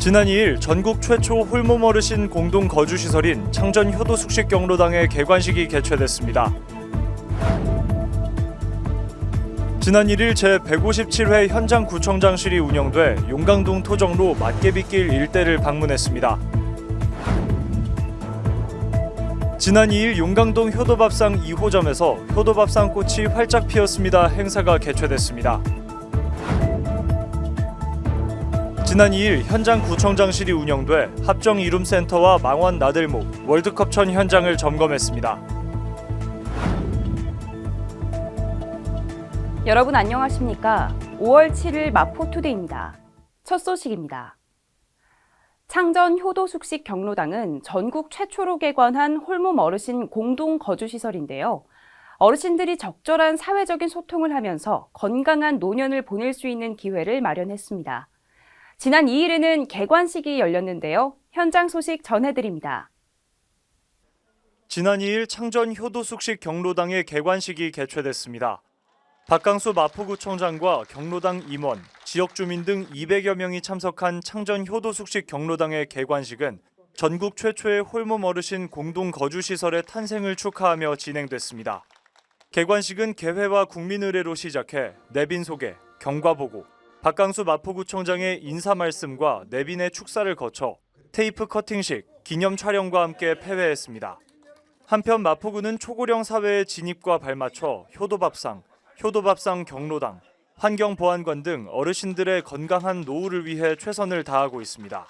지난 2일 전국 최초 홀몸 어르신 공동 거주시설인 창전 효도숙식 경로당의 개관식이 개최됐습니다. 지난 1일 제157회 현장구청장실이 운영돼 용강동 토정로 맛개비길 일대를 방문했습니다. 지난 2일 용강동 효도밥상 2호점에서 효도밥상 꽃이 활짝 피었습니다 행사가 개최됐습니다. 지난 2일 현장구청장실이 운영돼 합정 이룸센터와 망원 나들목, 월드컵천 현장을 점검했습니다. 여러분 안녕하십니까? 5월 7일 마포투데이입니다. 첫 소식입니다. 창전 효도숙식 경로당은 전국 최초로 개관한 홀몸 어르신 공동 거주시설인데요. 어르신들이 적절한 사회적인 소통을 하면서 건강한 노년을 보낼 수 있는 기회를 마련했습니다. 지난 2일에는 개관식이 열렸는데요. 현장 소식 전해드립니다. 지난 2일 창전 효도숙식 경로당의 개관식이 개최됐습니다. 박강수 마포구청장과 경로당 임원, 지역 주민 등 200여 명이 참석한 창전 효도숙식 경로당의 개관식은 전국 최초의 홀몸 어르신 공동 거주시설의 탄생을 축하하며 진행됐습니다. 개관식은 개회와 국민의례로 시작해 내빈 소개, 경과 보고, 박강수 마포구청장의 인사 말씀과 내빈의 축사를 거쳐 테이프 커팅식, 기념 촬영과 함께 폐회했습니다. 한편 마포구는 초고령 사회의 진입과 발맞춰 효도밥상 경로당, 환경보안관 등 어르신들의 건강한 노후를 위해 최선을 다하고 있습니다.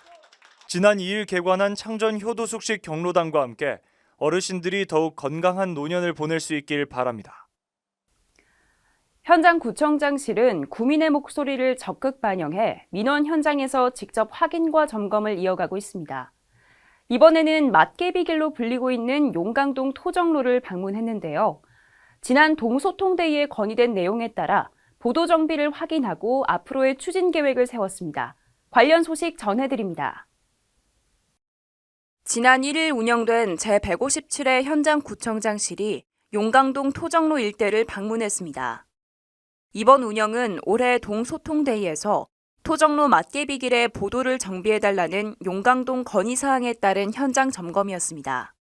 지난 2일 개관한 창전 효도숙식 경로당과 함께 어르신들이 더욱 건강한 노년을 보낼 수 있길 바랍니다. 현장구청장실은 구민의 목소리를 적극 반영해 민원 현장에서 직접 확인과 점검을 이어가고 있습니다. 이번에는 맛개비길로 불리고 있는 용강동 토정로를 방문했는데요. 지난 동소통대의에 건의된 내용에 따라 보도 정비를 확인하고 앞으로의 추진 계획을 세웠습니다. 관련 소식 전해드립니다. 지난 1일 운영된 제157회 현장구청장실이 용강동 토정로 일대를 방문했습니다. 이번 운영은 올해 동소통대의에서 토정로 맛개비길의 보도를 정비해달라는 용강동 건의사항에 따른 현장 점검이었습니다.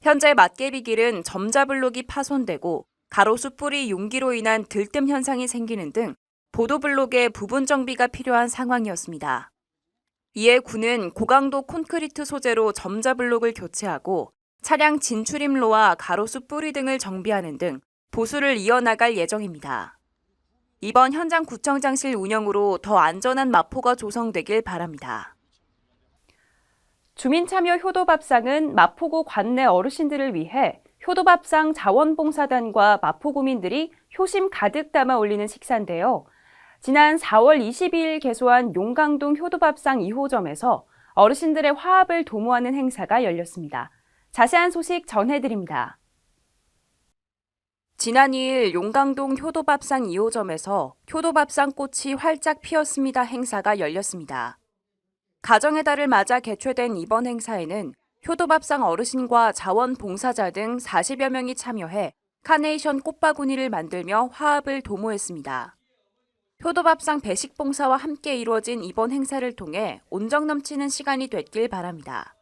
현재 맛개비길은 점자블록이 파손되고 가로수 뿌리 융기로 인한 들뜸 현상이 생기는 등 보도블록의 부분 정비가 필요한 상황이었습니다. 이에 군은 고강도 콘크리트 소재로 점자블록을 교체하고 차량 진출입로와 가로수 뿌리 등을 정비하는 등 보수를 이어나갈 예정입니다. 이번 현장구청장실 운영으로 더 안전한 마포가 조성되길 바랍니다. 주민참여 효도밥상은 마포구 관내 어르신들을 위해 효도밥상 자원봉사단과 마포구민들이 효심 가득 담아 올리는 식사인데요. 지난 4월 22일 개소한 용강동 효도밥상 2호점에서 어르신들의 화합을 도모하는 행사가 열렸습니다. 자세한 소식 전해드립니다. 지난 2일 용강동 효도밥상 2호점에서 효도밥상 꽃이 활짝 피었습니다 행사가 열렸습니다. 가정의 달을 맞아 개최된 이번 행사에는 효도밥상 어르신과 자원봉사자 등 40여 명이 참여해 카네이션 꽃바구니를 만들며 화합을 도모했습니다. 효도밥상 배식봉사와 함께 이루어진 이번 행사를 통해 온정 넘치는 시간이 됐길 바랍니다.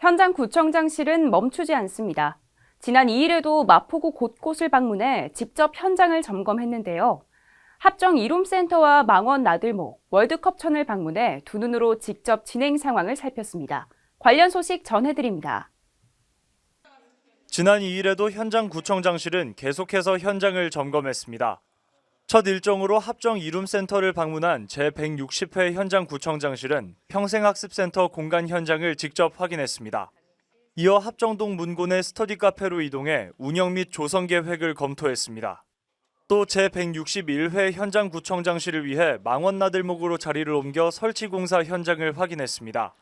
현장구청장실은 멈추지 않습니다. 지난 2일에도 마포구 곳곳을 방문해 직접 현장을 점검했는데요. 합정 이룸센터와 망원 나들목, 월드컵천을 방문해 두 눈으로 직접 진행 상황을 살폈습니다. 관련 소식 전해드립니다. 지난 2일에도 현장구청장실은 계속해서 현장을 점검했습니다. 첫 일정으로 합정 이룸센터를 방문한 제160회 현장구청장실은 평생학습센터 공간 현장을 직접 확인했습니다. 이어 합정동 문고 내 스터디 카페로 이동해 운영 및 조성 계획을 검토했습니다. 또 제161회 현장구청장실을 위해 망원나들목으로 자리를 옮겨 설치공사 현장을 확인했습니다.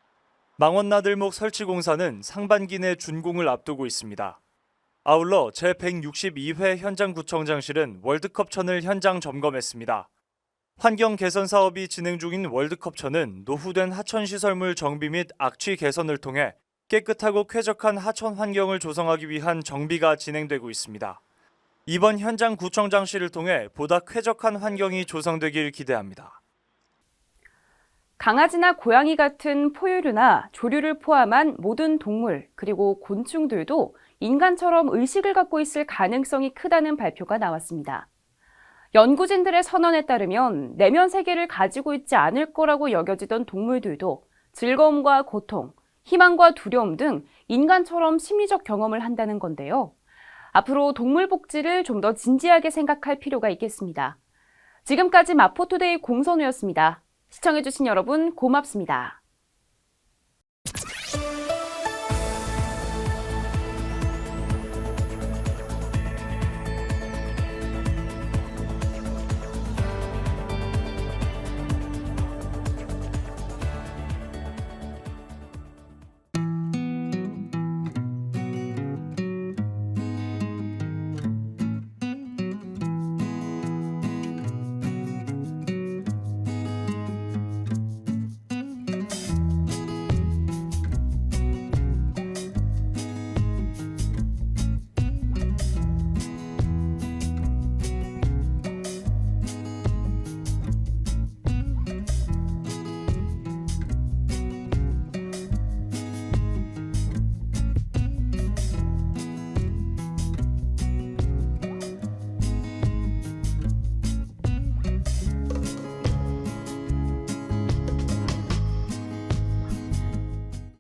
망원나들목 설치공사는 상반기 내 준공을 앞두고 있습니다. 아울러 제162회 현장구청장실은 월드컵천을 현장 점검했습니다. 환경 개선 사업이 진행 중인 월드컵천은 노후된 하천시설물 정비 및 악취 개선을 통해 깨끗하고 쾌적한 하천 환경을 조성하기 위한 정비가 진행되고 있습니다. 이번 현장구청장실을 통해 보다 쾌적한 환경이 조성되길 기대합니다. 강아지나 고양이 같은 포유류나 조류를 포함한 모든 동물 그리고 곤충들도 인간처럼 의식을 갖고 있을 가능성이 크다는 발표가 나왔습니다. 연구진들의 선언에 따르면 내면 세계를 가지고 있지 않을 거라고 여겨지던 동물들도 즐거움과 고통, 희망과 두려움 등 인간처럼 심리적 경험을 한다는 건데요. 앞으로 동물 복지를 좀 더 진지하게 생각할 필요가 있겠습니다. 지금까지 마포투데이 공선우였습니다. 시청해주신 여러분 고맙습니다.